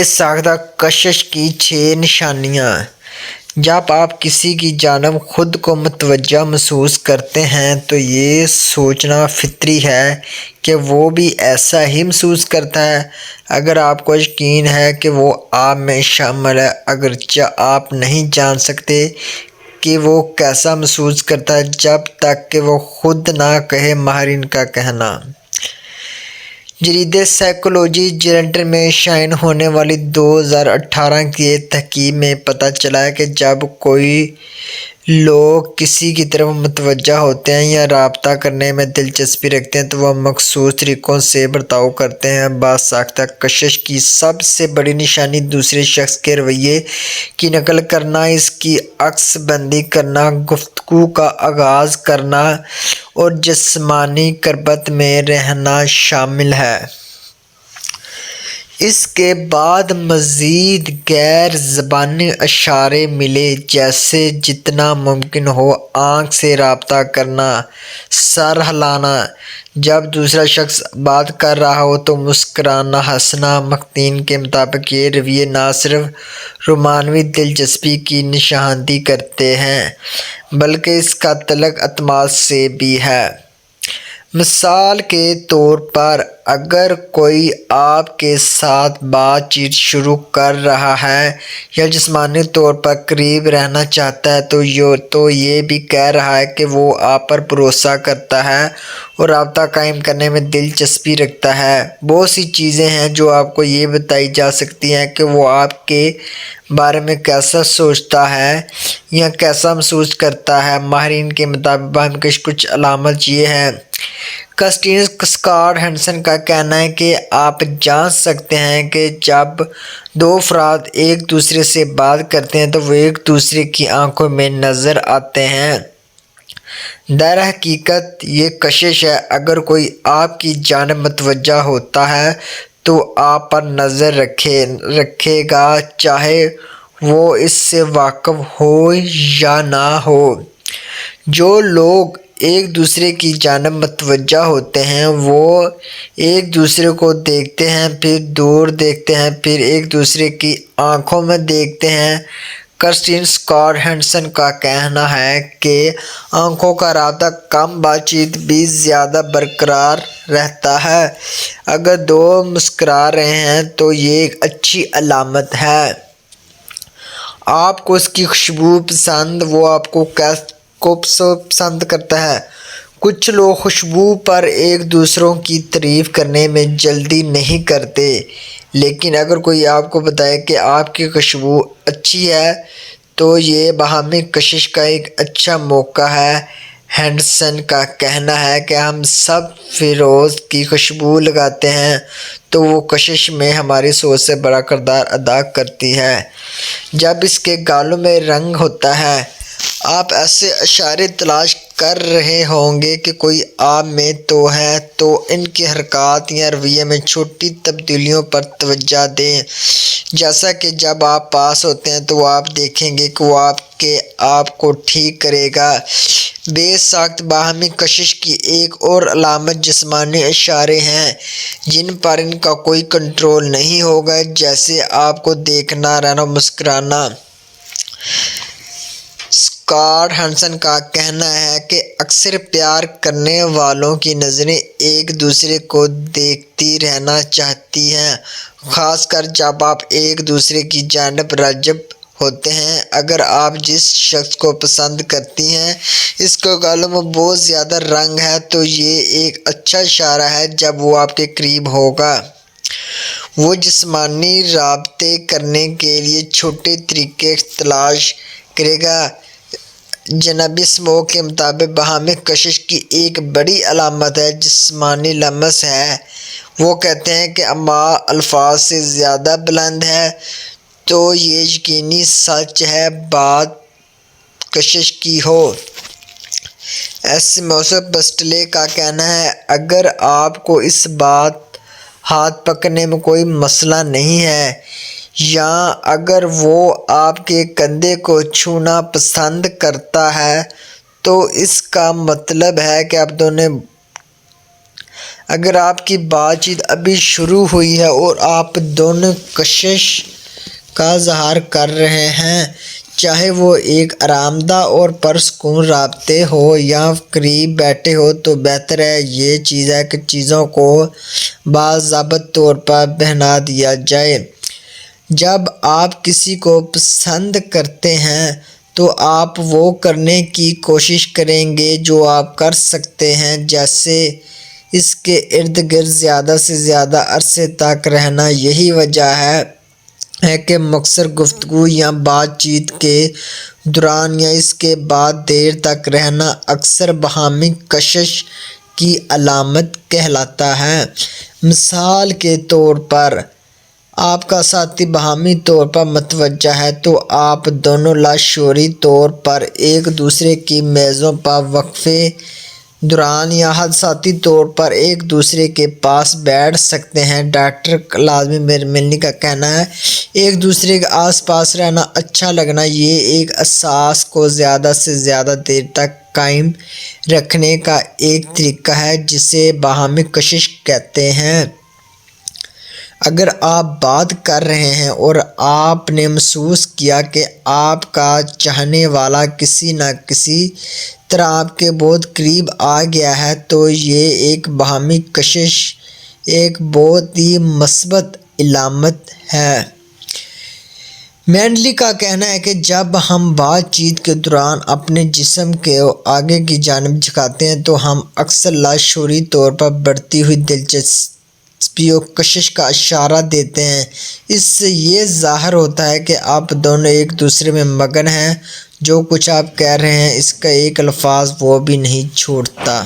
بے ساختہ کشش کی 6 نشانیاں۔ جب آپ کسی کی جانب خود کو متوجہ محسوس کرتے ہیں تو یہ سوچنا فطری ہے کہ وہ بھی ایسا ہی محسوس کرتا ہے۔ اگر آپ کو یقین ہے کہ وہ آپ میں شامل ہے، اگرچہ آپ نہیں جان سکتے کہ وہ کیسا محسوس کرتا ہے جب تک کہ وہ خود نہ کہے۔ ماہرین کا کہنا۔ جریدہ سائیکالوجی جرنل میں شائع ہونے والی 2018 کی ایک تحقیق میں پتہ چلا ہے کہ جب کوئی لوگ کسی کی طرف متوجہ ہوتے ہیں یا رابطہ کرنے میں دلچسپی رکھتے ہیں تو وہ مخصوص طریقوں سے برتاؤ کرتے ہیں۔ باساختہ کشش کی سب سے بڑی نشانی دوسرے شخص کے رویے کی نقل کرنا، اس کی عکس بندی کرنا، گفتگو کا آغاز کرنا اور جسمانی قربت میں رہنا شامل ہے۔ اس کے بعد مزید غیر زبانی اشارے ملیں، جیسے جتنا ممکن ہو آنکھ سے رابطہ کرنا، سر ہلانا جب دوسرا شخص بات کر رہا ہو تو مسکرانا، ہنسنا۔ محققین کے مطابق یہ رویے نہ صرف روحانی دلچسپی کی نشاندہی کرتے ہیں بلکہ اس کا تعلق اعتماد سے بھی ہے۔ مثال کے طور پر اگر کوئی آپ کے ساتھ بات چیت شروع کر رہا ہے یا جسمانی طور پر قریب رہنا چاہتا ہے تو یہ بھی کہہ رہا ہے کہ وہ آپ پر بھروسہ کرتا ہے اور رابطہ قائم کرنے میں دلچسپی رکھتا ہے۔ بہت سی چیزیں ہیں جو آپ کو یہ بتائی جا سکتی ہیں کہ وہ آپ کے بارے میں کیسا سوچتا ہے یا کیسا محسوس کرتا ہے۔ ماہرین کے مطابق باہمی کشش کی کچھ علامات یہ ہیں۔ کرسٹین اسکاٹ ہینڈرسن کا کہنا ہے کہ آپ جان سکتے ہیں کہ جب دو افراد ایک دوسرے سے بات کرتے ہیں تو وہ ایک دوسرے کی آنکھوں میں نظر آتے ہیں۔ در حقیقت یہ کشش ہے۔ اگر کوئی آپ کی جانب متوجہ ہوتا ہے تو آپ پر نظر رکھے گا، چاہے وہ اس سے واقف ہو یا نہ ہو۔ جو لوگ ایک دوسرے کی جانب متوجہ ہوتے ہیں وہ ایک دوسرے کو دیکھتے ہیں، پھر دور دیکھتے ہیں، پھر ایک دوسرے کی آنکھوں میں دیکھتے ہیں۔ کرسٹین اسکاٹ ہینڈرسن کا کہنا ہے کہ آنکھوں کا رابطہ کم بات چیت بھی زیادہ برقرار رہتا ہے۔ اگر دو مسکرا رہے ہیں تو یہ ایک اچھی علامت ہے۔ آپ کو اس کی خوشبو پسند، وہ آپ کو پسند کرتا ہے۔ کچھ لوگ خوشبو پر ایک دوسرے کی تعریف کرنے میں جلدی نہیں کرتے، لیکن اگر کوئی آپ کو بتائے کہ آپ کی خوشبو اچھی ہے تو یہ باہمی کشش کا ایک اچھا موقع ہے۔ ہینڈرسن کا کہنا ہے کہ ہم سب فیروز کی خوشبو لگاتے ہیں تو وہ کشش میں ہماری سوچ سے بڑا کردار ادا کرتی ہے۔ جب اس کے گالوں میں رنگ ہوتا ہے، آپ ایسے اشارے تلاش کر رہے ہوں گے کہ کوئی آپ میں تو ہے، تو ان کی حرکات یا رویے میں چھوٹی تبدیلیوں پر توجہ دیں۔ جیسا کہ جب آپ پاس ہوتے ہیں تو آپ دیکھیں گے کہ وہ آپ کو ٹھیک کرے گا۔ بے ساختہ باہمی کشش کی ایک اور علامت جسمانی اشارے ہیں جن پر ان کا کوئی کنٹرول نہیں ہوگا، جیسے آپ کو دیکھنا رہنا، مسکرانا۔ اسکاٹ ہینڈرسن کا کہنا ہے کہ اکثر پیار کرنے والوں کی نظریں ایک دوسرے کو دیکھتی رہنا چاہتی ہیں، خاص کر جب آپ ایک دوسرے کی جانب راغب ہوتے ہیں۔ اگر آپ جس شخص کو پسند کرتی ہیں اس کے گالوں میں بہت زیادہ رنگ ہے تو یہ ایک اچھا اشارہ ہے جب وہ آپ کے قریب ہوگا۔ وہ جسمانی رابطے کرنے کے لیے چھوٹے طریقے تلاش کرے گا۔ جناب اسموک کے مطابق باہمی کشش کی ایک بڑی علامت جسمانی لمس ہے۔ وہ کہتے ہیں کہ اما الفاظ سے زیادہ بلند ہے تو یہ یقینی سچ ہے بات کشش کی ہو۔ ایسموس بسٹلے کا کہنا ہے اگر آپ کو اس بات ہاتھ پکڑنے میں کوئی مسئلہ نہیں ہے یا اگر وہ آپ کے کندھے کو چھونا پسند کرتا ہے تو اس کا مطلب ہے کہ آپ دونوں اگر آپ کی بات چیت ابھی شروع ہوئی ہے اور آپ دونوں کشش کا اظہار کر رہے ہیں، چاہے وہ ایک آرام دہ اور پرسکون رابطے ہو یا قریب بیٹھے ہو، تو بہتر یہ چیز ہے کہ چیزوں کو باضابطہ طور پر بنا دیا جائے۔ جب آپ کسی کو پسند کرتے ہیں تو آپ وہ کرنے کی کوشش کریں گے جو آپ کر سکتے ہیں، جیسے اس کے ارد گرد زیادہ سے زیادہ عرصے تک رہنا۔ یہی وجہ ہے کہ مختصر گفتگو یا بات چیت کے دوران یا اس کے بعد دیر تک رہنا اکثر باہمی کشش کی علامت کہلاتا ہے۔ مثال کے طور پر، آپ کا ساتھی باہمی طور پر متوجہ ہے تو آپ دونوں لاشعوری طور پر ایک دوسرے کی میزوں پر وقفے دوران یا حادثاتی طور پر ایک دوسرے کے پاس بیٹھ سکتے ہیں۔ ڈاکٹر لازمی میرملنی کا کہنا ہے، ایک دوسرے کے آس پاس رہنا، اچھا لگنا، یہ ایک احساس کو زیادہ سے زیادہ دیر تک قائم رکھنے کا ایک طریقہ ہے جسے باہمی کشش کہتے ہیں۔ اگر آپ بات کر رہے ہیں اور آپ نے محسوس کیا کہ آپ کا چاہنے والا کسی نہ کسی طرح آپ کے بہت قریب آ گیا ہے، تو یہ ایک باہمی کشش ایک بہت ہی مثبت علامت ہے۔ مینڈلی کا کہنا ہے کہ جب ہم بات چیت کے دوران اپنے جسم کو آگے کی جانب جھکاتے ہیں تو ہم اکثر لاشعوری طور پر بڑھتی ہوئی دلچسپی اور کشش کا اشارہ دیتے ہیں۔ اس سے یہ ظاہر ہوتا ہے کہ آپ دونوں ایک دوسرے میں مگن ہیں۔ جو کچھ آپ کہہ رہے ہیں، اس کا ایک لفظ وہ بھی نہیں چھوڑتا۔